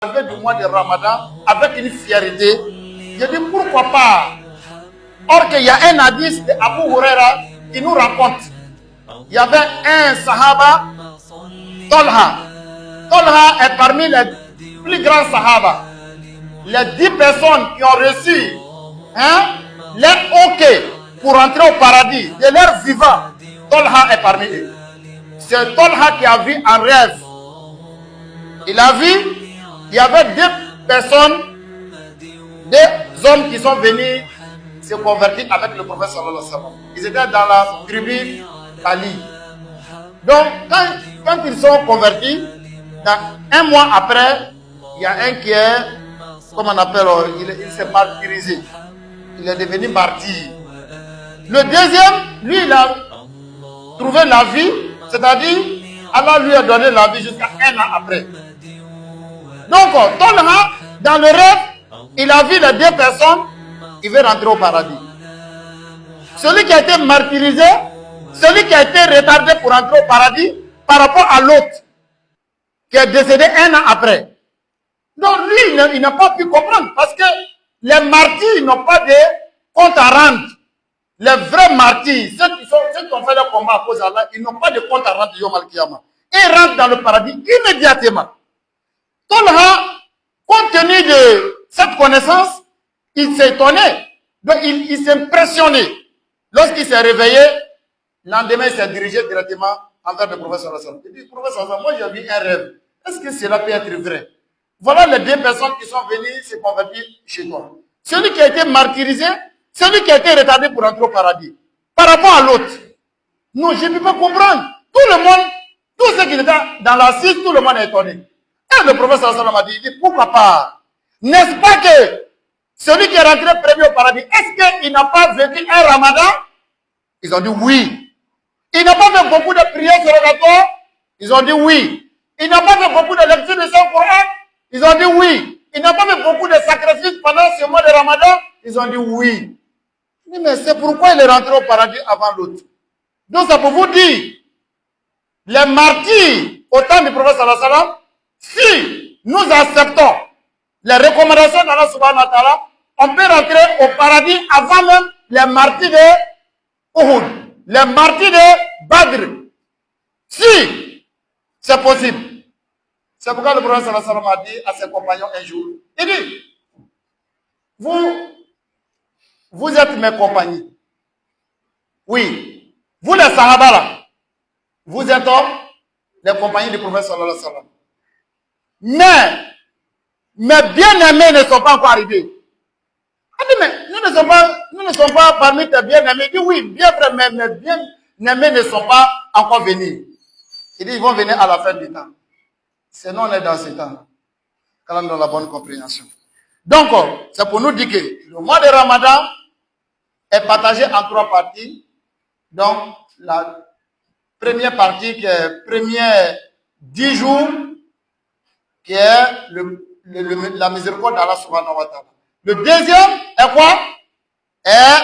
du mois de Ramadan avec une fierté. Je dis pourquoi pas. Or qu'il y a un hadith de Abu Huraira qui nous raconte. Il y avait un sahaba, Talha. Talha est parmi les plus grands sahaba. Les 10 personnes qui ont reçu leur OK pour entrer au paradis de leur vivant, Talha est parmi eux. C'est Talha qui a vu en rêve. Il a vu, il y avait 2 personnes, 2 hommes qui sont venus se convertir avec le prophète sallallahu alayhi wa sallam. Ils étaient dans la tribu Ali. Donc, quand ils sont convertis, un mois après, il y a un qui est, comment on appelle, il s'est martyrisé. Il est devenu martyr. Le deuxième, lui, il a trouvé la vie, c'est-à-dire, Allah lui a donné la vie jusqu'à 1 an après. Donc, Talha, dans le rêve, il a vu les 2 personnes, il veut rentrer au paradis. Celui qui a été martyrisé, celui qui a été retardé pour rentrer au paradis, par rapport à l'autre, qui est décédé 1 an après. Donc lui, il n'a pas pu comprendre, parce que les martyrs n'ont pas de compte à rendre. Les vrais martyrs, ceux qui ont fait le combat à cause d'Allah, ils n'ont pas de compte à rendre Yom Al-Kiyama. Ils rentrent dans le paradis immédiatement. Talha, compte tenu de cette connaissance, il s'est étonné. Donc il s'est impressionné. Lorsqu'il s'est réveillé, le lendemain, il s'est dirigé directement envers le prophète sallallahu alayhi wa sallam. Il dit, prophète sallallahu alayhi wa sallam, moi j'ai vu un rêve. Est-ce que cela peut être vrai? Voilà les 2 personnes qui sont venues se convertir chez toi. Celui qui a été martyrisé, celui qui a été retardé pour entrer au paradis. Par rapport à l'autre. Non, je ne peux pas comprendre. Tout le monde, tous ceux qui étaient dans l'assise, tout le monde est étonné. Et le prophète sallallahu alayhi wa sallam a dit, il dit, pourquoi pas? N'est-ce pas que celui qui est rentré premier au paradis, est-ce qu'il n'a pas vécu un ramadan? Ils ont dit oui. Il n'a pas fait beaucoup de prières surrogatoires? Ils ont dit oui. Il n'a pas fait beaucoup de lectures de son Coran? Ils ont dit oui. Il n'a pas fait beaucoup de sacrifices pendant ce mois de ramadan? Ils ont dit oui. Mais c'est pourquoi il est rentré au paradis avant l'autre. Donc ça peut vous dire, les martyrs au temps du prophète sallallahu alayhi wa sallam, si nous acceptons les recommandations d'Allah subhanahu wa ta'ala, on peut rentrer au paradis avant même les martyrs de Uhud, les martyrs de Badr. Si c'est possible. C'est pourquoi le prophète sallallahu alayhi wa sallam a dit à ses compagnons un jour, il dit, vous êtes mes compagnons. Oui. Vous les sahaba là, vous êtes les compagnons du prophète sallallahu alayhi wa sallam. Mais mes bien-aimés ne sont pas encore arrivés. Il dit, mais nous ne sommes pas parmi tes bien-aimés. Il dit, oui, bien vrai, mais mes bien-aimés ne sont pas encore venus. Il dit, ils vont venir à la fin du temps. Sinon, on est dans ce temps. Quand on a la bonne compréhension. Donc, c'est pour nous dire que le mois de Ramadan est partagé en 3 parties. Donc, la première partie qui est première 10 jours, qui est la miséricorde d'Allah subhanahu wa ta'ala. Le deuxième est quoi? Est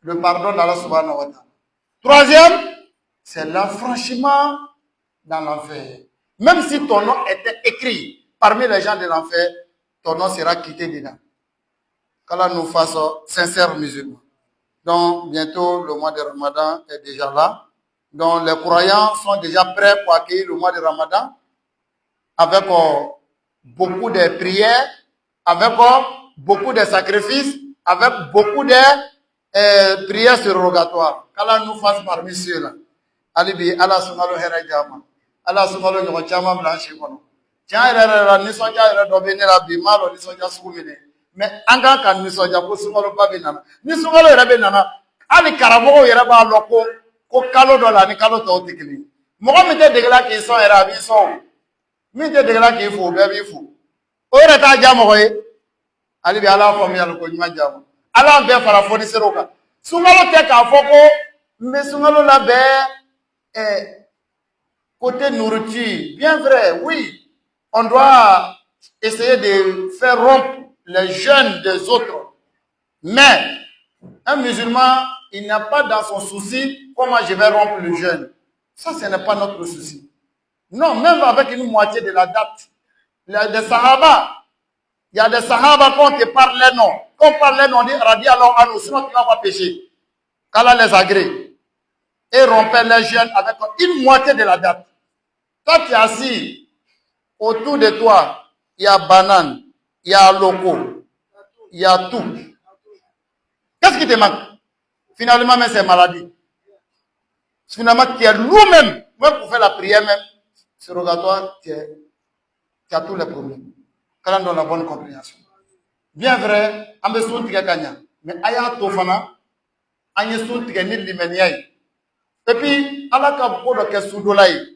le pardon d'Allah subhanahu wa ta'ala. Troisième, c'est l'affranchissement dans l'enfer. Même si ton nom était écrit parmi les gens de l'enfer, ton nom sera quitté dedans. Qu'Allah nous fasse sincères musulmans. Donc, bientôt, le mois de Ramadan est déjà là. Donc, les croyants sont déjà prêts pour accueillir le mois de Ramadan avec beaucoup de prières, avec beaucoup de sacrifices, avec beaucoup de prières surrogatoires. Qu'Allah nous fasse parmi ceux-là. Alibi, Allah subhanahu wa ta'ala. Allah subhanahu wa ta'ala blanchi kono. Tiens, ni soja do benera bi malo ni soja sumine. Mais anga kan ni soja ko sumalo ba benana. Ni sumalo yera benana. Ali karabo yera ba loko ko kalo do la ni kalo to tikili. Mo ko mi te degla ki so era bi so. Mi te degla ki fu be bi fu. O yera ta jamo ko e. Ali bi ala fo mi yalla ko nyima jamo. Ala be fara fo ni seroka. Sumalo te ka foko mais sumalo la be côté nourriture, bien vrai, oui, on doit essayer de faire rompre les jeûnes des autres. Mais un musulman, il n'a pas dans son souci comment je vais rompre le jeûne. Ça, ce n'est pas notre souci. Non, même avec une moitié de la date. Des Sahaba, il y a des Sahaba quand on te parle les noms. Quand on parle les noms, on dit radiallahu anhu, sinon tu ne vas pas pécher. Qu'Allah les agrée. Et rompait les jeunes avec une moitié de la date. Toi, tu es assis. Autour de toi, il y a banane, il y a loco, il y a tout. Qu'est-ce qui te manque? Finalement, même c'est maladie. Finalement, tu es nous-mêmes, même pour faire la prière même, surrogatoire, tu as tous les problèmes. Quand on donne la bonne compréhension. Bien vrai, on peut se dire mais aya tofana, on est sur ni limeniaï. Et puis, Allah ka bodo ke sudolai.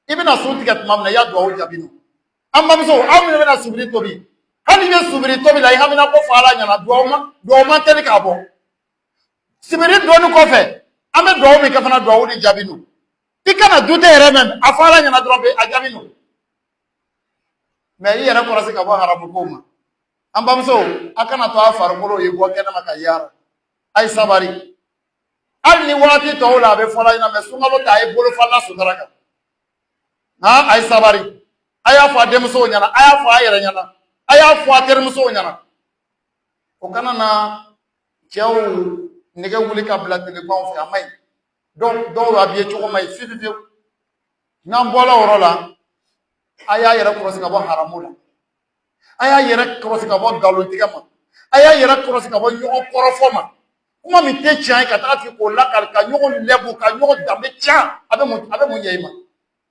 Ibina sur ticket mamna ya doa jabino. Amamso, amina bena subiri tobi. Hani be subiri tobi la hamina ko fala nyana doa ma teli ka bo. Subiri donu ko fe. Ame doa mi ka fana doa ni jabino. Ikana dute ere même afala nyana drombe a jabino. Mais yere ko rasi ka bo haramu ko ma. Ambamso akana to afarmulo yego kena makayara. Ay sabari. Al ni wati to la be fala ina me sungalo ta e bolo fala sudaraka. Ha ay sabari. Aya fa demso nyana, aya fa ayere nyana. Aya fa termuso nyana. O kana na ciew nege wuli ka bla tele ba fi amay. Donc do wa biye choko may fifi. Na mbola orola. Aya yere ko ka bo haramula. Aya yere korosi ka bɔ galontigɛ ma a y'a yɛrɛ kɔrɔsi ka bɔ ɲɔgɔn kɔrɔfɔ ma kuma min tɛ tiɲɛ ye ka taga sigi k'o lakari ka ɲɔgɔn lɛbu ka ɲɔgɔn danbe tiɲɛ a bɛ mun ɲɛ i ma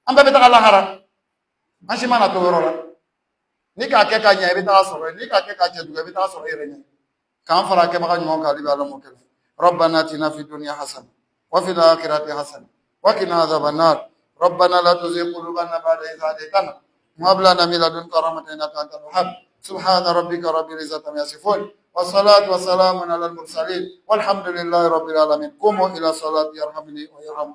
an bɛɛ bɛ taga lahara an si mana to yɔrɔ la ni k'a kɛ ka ɲɛ i bɛ taga sɔrɔ ye ni k'a kɛ ka cɛ jugu i bɛ taga sɔrɔ i yɛrɛ ɲɛ k'an fara kɛbaga ɲuman kan hali bi ala m'o kɛ ربنا آتنا في الدنيا حسنة وفي الآخرة حسنة وقنا عذاب النار ربنا لا تزغ قلوبنا بعد إذ هديتنا وهب لنا من لدنك رحمة إنك أنت الوهاب سبحان ربك رب العزة عما يصفون والصلاة والسلام على المرسلين والحمد لله رب العالمين قوموا إلى صلاة يرحمني ويرحمكم